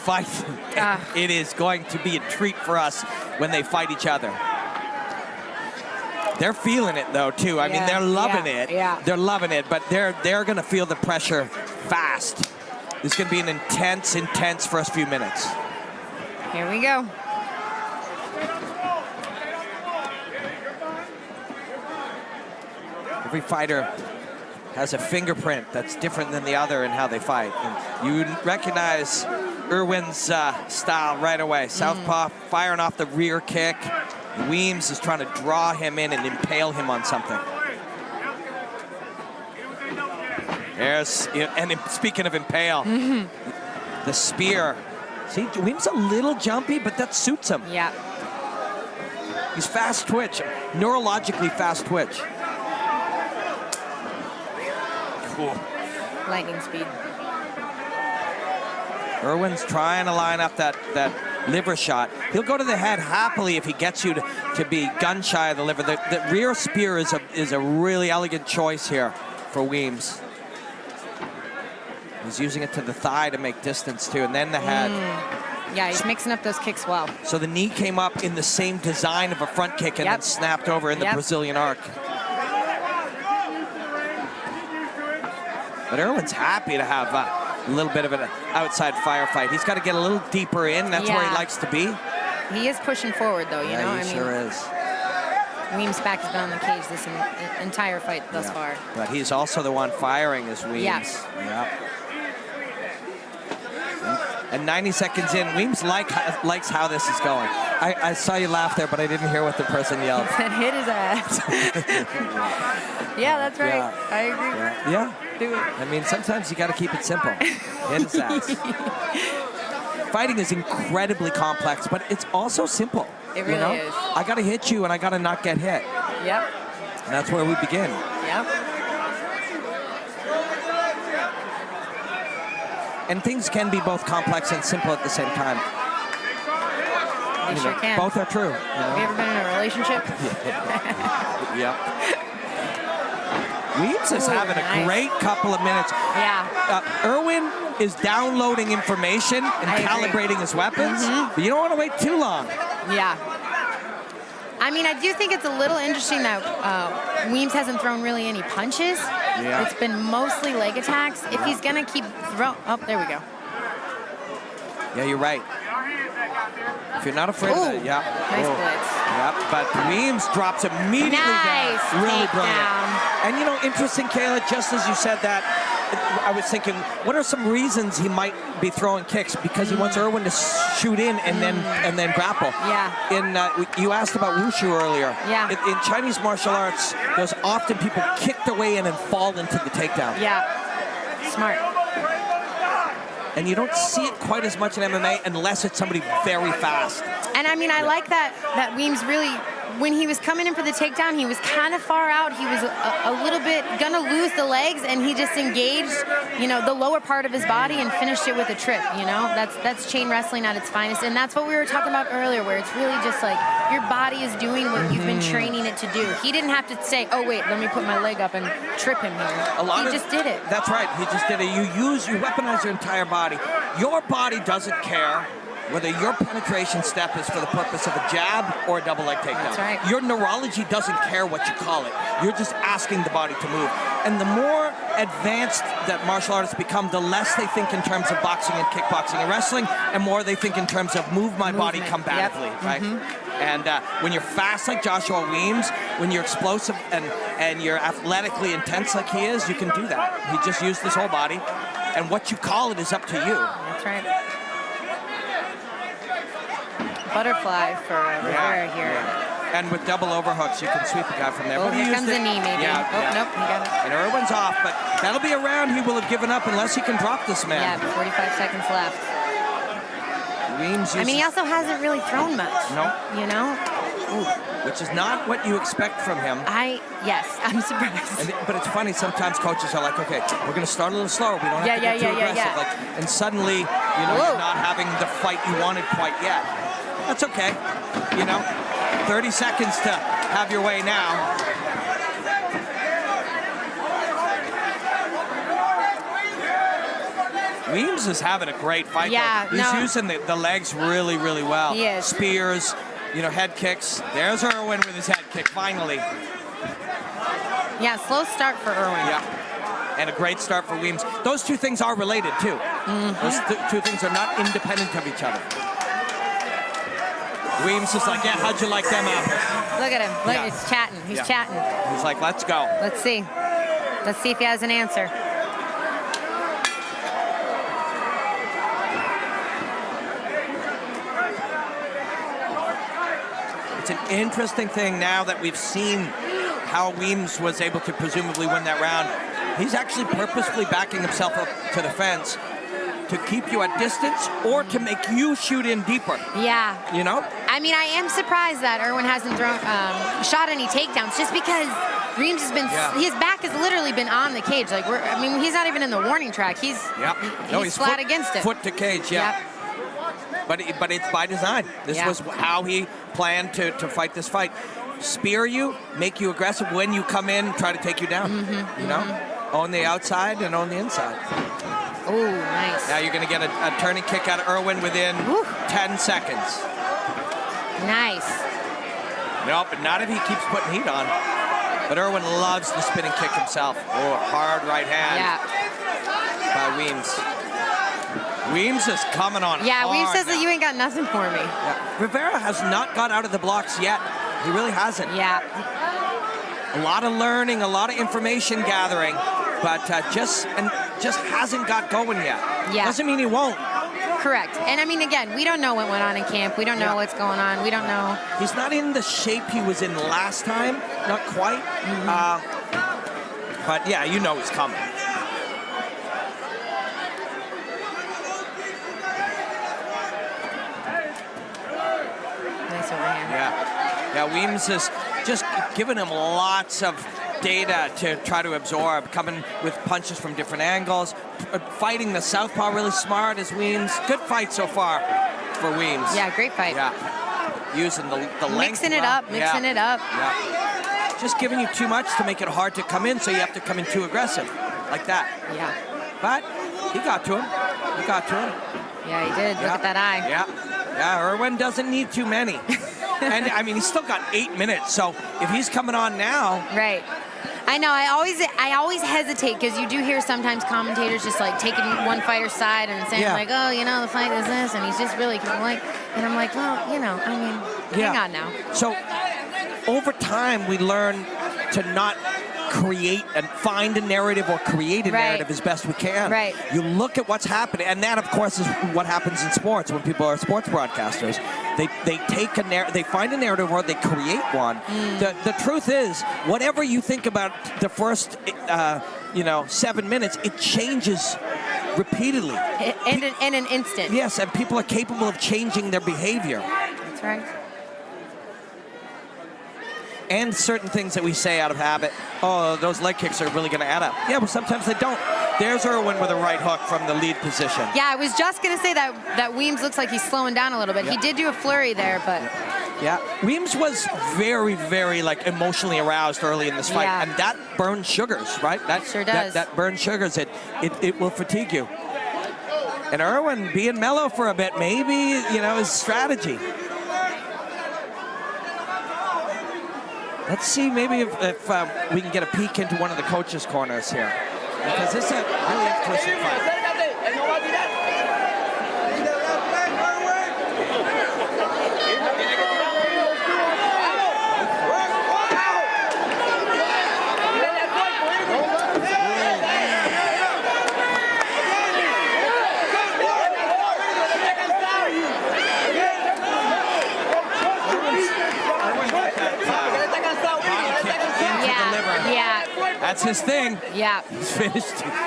Fight. It is going to be a treat for us when they fight each other. They're feeling it though too. I mean, they're loving it. Yeah. They're loving it, but they're going to feel the pressure fast. This is going to be an intense first few minutes. Here we go. Every fighter has a fingerprint that's different than the other in how they fight. And you recognize Irwin's style right away. Southpaw firing off the rear kick. Weems is trying to draw him in and impale him on something. There's, and speaking of impale, the spear. See, Weems a little jumpy, but that suits him. Yeah. He's fast twitch, neurologically fast twitch. Cool. Lightning speed. Irwin's trying to line up that liver shot. He'll go to the head happily if he gets you to be gun shy of the liver. The rear spear is a really elegant choice here for Weems. He's using it to the thigh to make distance too, and then the head. Yeah, he's mixing up those kicks well. So the knee came up in the same design of a front kick and then snapped over in the Brazilian arc. But Irwin's happy to have a little bit of an outside firefight. He's got to get a little deeper in. That's where he likes to be. He is pushing forward, though, you know? He sure is. Weems' back has been on the cage this entire fight thus far. But he's also the one firing as Weems. Yes. Yeah. And 90 seconds in, Weems likes how this is going. I saw you laugh there, but I didn't hear what the person yelled. He said, hit his ass. Yeah, that's right. Yeah. I agree. Yeah. Do it. I mean, sometimes you got to keep it simple. Hit his ass. Fighting is incredibly complex, but it's also simple. It really is. I got to hit you, and I got to not get hit. Yep. And that's where we begin. Yep. And things can be both complex and simple at the same time. They sure can. Both are true. Have you ever been in a relationship? Yep. Weems is having a great couple of minutes. Yeah. Irwin is downloading information and calibrating his weapons, but you don't want to wait too long. Yeah. I mean, I do think it's a little interesting that Weems hasn't thrown really any punches. Yeah. It's been mostly leg attacks. If he's going to keep throwing... Oh, there we go. Yeah, you're right. If you're not afraid of it, Nice blitz. Yep, but Weems drops immediately down. Really brilliant. And you know, interesting, Kayla, just as you said that, I was thinking, what are some reasons he might be throwing kicks? Because he wants Irwin to shoot in and then grapple. Yeah. You asked about wushu earlier. Yeah. In Chinese martial arts, there's often people kick their way in and fall into the takedown. Yeah. Smart. And you don't see it quite as much in MMA unless it's somebody very fast. And I mean, I like that Weems really, when he was coming in for the takedown, he was kind of far out. He was a little bit gonna lose the legs, and he just engaged, you know, the lower part of his body and finished it with a trip. You know, that's chain wrestling at its finest, and that's what we were talking about earlier, where it's really just like your body is doing what you've been training it to do. He didn't have to say, oh wait, let me put my leg up and trip him here. He just did it. That's right. He just did it. You weaponize your entire body. Your body doesn't care whether your penetration step is for the purpose of a jab or a double leg takedown. That's right. Your neurology doesn't care what you call it. You're just asking the body to move. And the more advanced that martial artists become, the less they think in terms of boxing and kickboxing and wrestling, and more they think in terms of move my body combatively, right? And when you're fast like Joshua Weems, when you're explosive and you're athletically intense like he is, you can do that. He just used his whole body. And what you call it is up to you. That's right. Butterfly for Rivera here. And with double overhooks, you can sweep the guy from there. Oh, here comes the knee, maybe. Yeah, nope, he got it. And Irwin's off, but that'll be a round he will have given up unless he can drop this man. Yeah, 45 seconds left. Weems I mean, he also hasn't really thrown much. No. You know? Ooh, which is not what you expect from him. Yes, I'm surprised. But it's funny, sometimes coaches are like, okay, we're going to start a little slower. We don't have to get too aggressive. Like, and suddenly, you know, you're not having the fight you wanted quite yet. That's okay. You know, 30 seconds to have your way now. Weems is having a great fight. Yeah, though. He's using the legs really, really well. He is. Spears, you know, head kicks. There's Irwin with his head kick, finally. Yeah, slow start for Irwin. Yeah, and a great start for Weems. Those two things are related, too. Those two things are not independent of each other. Weems is like, yeah, how'd you like them apples? Look at him. Look, Yeah. he's chatting. He's chatting. He's like, let's go. Let's see. Let's see if he has an answer. It's an interesting thing now that we've seen how Weems was able to presumably win that round. He's actually purposefully backing himself up to the fence to keep you at distance or to make you shoot in deeper. Yeah. You know? I mean, I am surprised that Irwin hasn't shot any takedowns, just because Weems has been, his back has literally been on the cage. Like, I mean, he's not even in the warning track. He's he's flat against it. Foot to cage, yeah. Yep. But it's by design. This was how he planned to fight this fight. Spear you, make you aggressive when you come in, try to take you down. You know? Own the outside and own the inside. Oh, nice. Now you're going to get a turning kick out of Irwin within 10 seconds. Nice. Nope, but not if he keeps putting heat on. But Irwin loves the spinning kick himself. Oh, hard right hand by Weems. Weems is coming on hard Weems says now. that you ain't got nothing for me. Yeah. Rivera has not got out of the blocks yet. He really hasn't. Yeah. A lot of learning, a lot of information gathering, but just hasn't got going yet. Yeah. Doesn't mean he won't. Correct. And I mean, again, we don't know what went on in camp. We don't know what's going on. We don't know. He's not in the shape he was in last time. Not quite. But yeah, you know he's coming. Nice overhand. Yeah, Weems is just giving him lots of data to try to absorb, coming with punches from different angles, fighting the southpaw really smart as Weems. Good fight so far for Weems. Yeah, great fight. Yeah, using the length. Mixing it up, mixing it up. Yeah, just giving you too much to make it hard to come in, so you have to come in too aggressive, like that. Yeah. But he got to him. He got to him. Yeah, he did. Look at that eye. Yeah, Irwin doesn't need too many. And I mean, he's still got 8 minutes, so if he's coming on now. Right. I know, I always hesitate, because you do hear sometimes commentators just like taking one fighter's side and saying like, oh, you know, the fight is this, and he's just really like, and I'm like, well, you know, I mean, hang on now. So over time, we learn to not create and find a narrative or create a narrative as best we can. Right. You look at what's happening, and that, of course, is what happens in sports when people are sports broadcasters. They take they find a narrative or they create one. The truth is, whatever you think about the first 7 minutes, it changes repeatedly. In an instant. Yes, and people are capable of changing their behavior. That's right. And certain things that we say out of habit, oh, those leg kicks are really going to add up. Yeah, well, sometimes they don't. There's Irwin with a right hook from the lead position. Yeah, I was just going to say that Weems looks like he's slowing down a little bit. He did do a flurry there, but... Yeah, Weems was very, very, like, emotionally aroused early in this fight, and that burns sugars, right? That sure does. That burns sugars. It will fatigue you. And Irwin being mellow for a bit, maybe, is strategy. Let's see maybe if we can get a peek into one of the coaches' corners here. Because this is a really interesting fight. That's his thing. Yeah.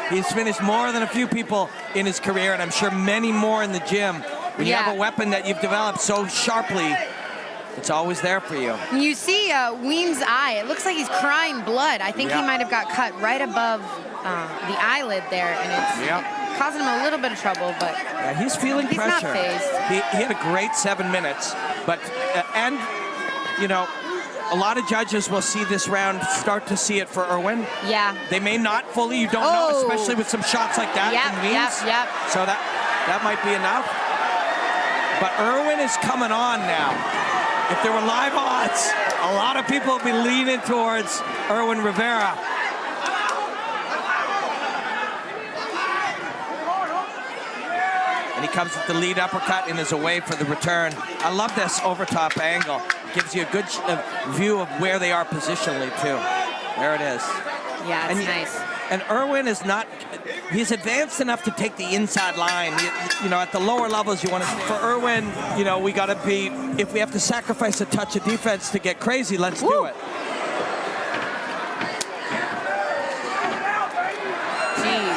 He's finished more than a few people in his career, and I'm sure many more in the gym. When you have a weapon that you've developed so sharply, it's always there for you. You see Weems' eye. It looks like he's crying blood. I think he might have got cut right above the eyelid there, and it's causing him a little bit of trouble, but he's feeling pressure. He's not phased. He had a great 7 minutes, but, a lot of judges will see this round, start to see it for Irwin. Yeah. They may not fully, you don't know, especially with some shots like that from Weems. Yep. So that might be enough. But Irwin is coming on now. If there were live odds, a lot of people would be leaning towards Irwin Rivera. And he comes with the lead uppercut and is away for the return. I love this overtop angle. Gives you a good view of where they are positionally, too. There it is. Yeah, it's nice. And Irwin is not, he's advanced enough to take the inside line. You know, at the lower levels, you want to, for Irwin, you know, we got to be, if we have to sacrifice a touch of defense to get crazy, let's do it. Jeez.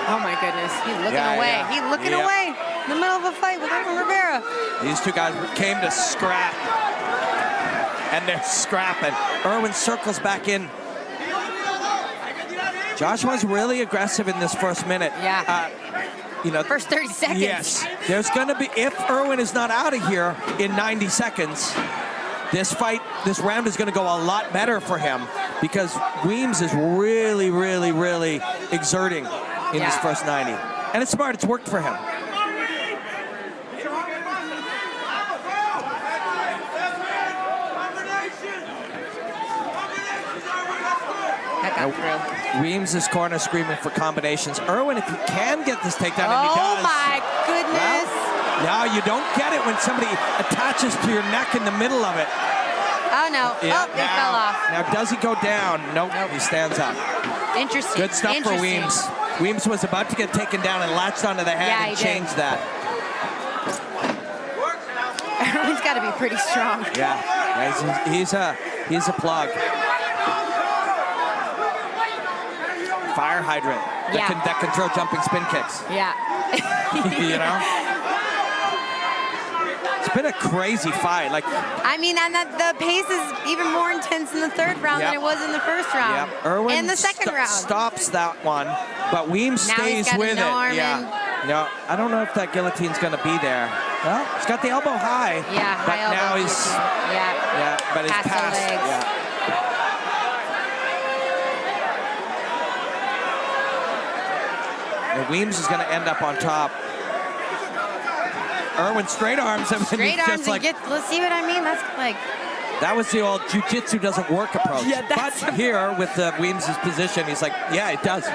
Oh my goodness, he's looking away. Yeah. He's looking away in the middle of a fight with Irwin Rivera. These two guys came to scrap. And they're scrapping. Irwin circles back in. Joshua's really aggressive in this first minute. Yeah. You know, first 30 seconds. Yes. There's going to be, if Irwin is not out of here in 90 seconds, this round is going to go a lot better for him because Weems is really, really, really exerting in his first 90. And it's smart. It's worked for him. Weems is corner screaming for combinations. Irwin, if he can get this takedown, and he does. Oh my goodness. Well, now you don't get it when somebody attaches to your neck in the middle of it. Oh no, he fell off. Now does he go down? Nope, he stands up. Interesting. Good stuff for Weems. Weems was about to get taken down and latched onto the hand and changed that. Irwin's got to be pretty strong. Yeah, he's a plug. Fire hydrant that can throw jumping spin kicks. Yeah. You know? It's been a crazy fight. Like, I mean, and the pace is even more intense in the third round than it was in the first round. Irwin and the second round. Stops that one, but Weems stays with it. No, I don't know if that guillotine's going to be there. Well, he's got the elbow high. Yeah, but high now elbow. he's but it's past. Yeah. And Weems is going to end up on top. Irwin straight arms him. Straight arms just like, let's see what I mean. That's like. That was the old jiu-jitsu doesn't work approach. Yeah, but here with Weems' position, he's like, yeah, it does.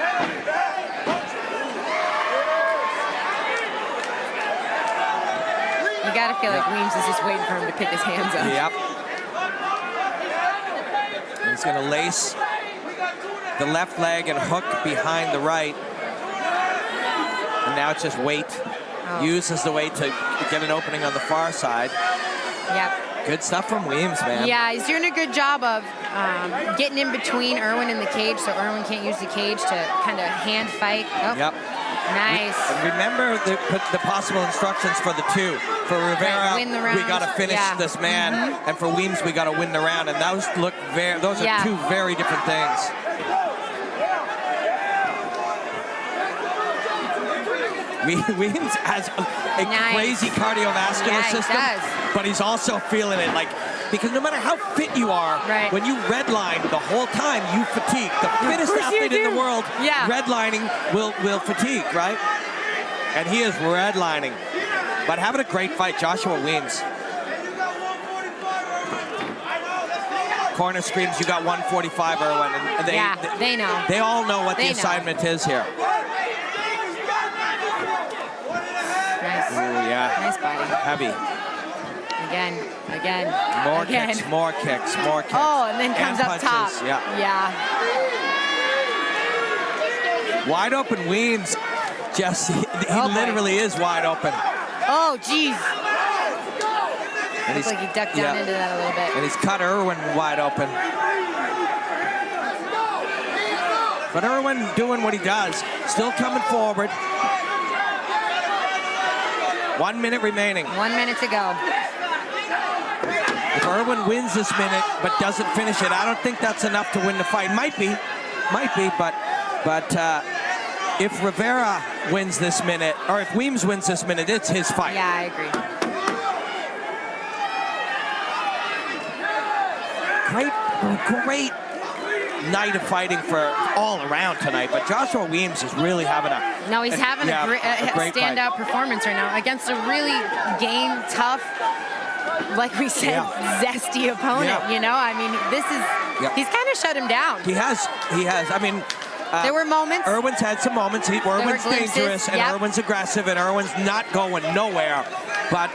You got to feel like Weems is just waiting for him to pick his hands up. Yep. And he's going to lace the left leg and hook behind the right. And now it's just weight. Uses the weight to get an opening on the far side. Yep. Good stuff from Weems, man. Yeah, he's doing a good job of getting in between Irwin and the cage so Irwin can't use the cage to kind of hand fight. Oh. Yep. Nice. Remember the possible instructions for the two. For Rivera, win the round. We got to finish this man, and for Weems, we got to win the round. And those are two very different things. Weems has a crazy cardiovascular system, but he's also feeling it. Like, because no matter how fit you are, when you redline the whole time, you fatigue. The fittest athlete in the world, redlining will fatigue, right? And he is redlining, but having a great fight, Joshua Weems. Corner screams, you got 145, Irwin. And they know. They all know what the assignment is here. Nice. Ooh, yeah. Nice body. Heavy. Again. More kicks. Oh, and then comes up top. Yeah. Wide open Weems. Just, he literally is wide open. Oh, jeez. Looks like he ducked down into that a little bit. And he's cut Irwin wide open. But Irwin doing what he does. Still coming forward. 1 minute remaining. 1 minute to go. If Irwin wins this minute but doesn't finish it, I don't think that's enough to win the fight. Might be, but if Rivera wins this minute, or if Weems wins this minute, it's his fight. Yeah, I agree. great night of fighting for all around tonight, but Joshua Weems is really having a... No, he's having a great standout fight. performance right now against a really game, tough, like we said, zesty opponent, you know? I mean, this is... He's kind of shut him down. He has. I mean... there were moments. Irwin's had some moments. Irwin's dangerous, and Irwin's aggressive, and Irwin's not going nowhere. But,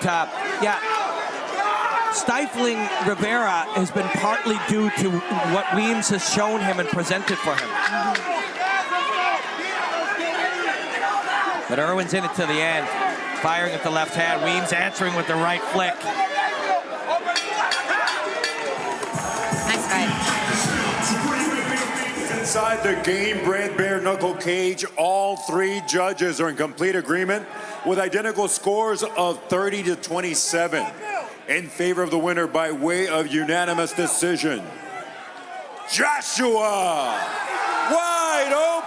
stifling Rivera has been partly due to what Weems has shown him and presented for him. But Irwin's in it to the end, firing at the left hand. Weems answering with the right flick. Nice fight. Inside the Gamebred bare-knuckle cage, all three judges are in complete agreement with identical scores of 30 to 27 in favor of the winner by way of unanimous decision. Joshua, wide open.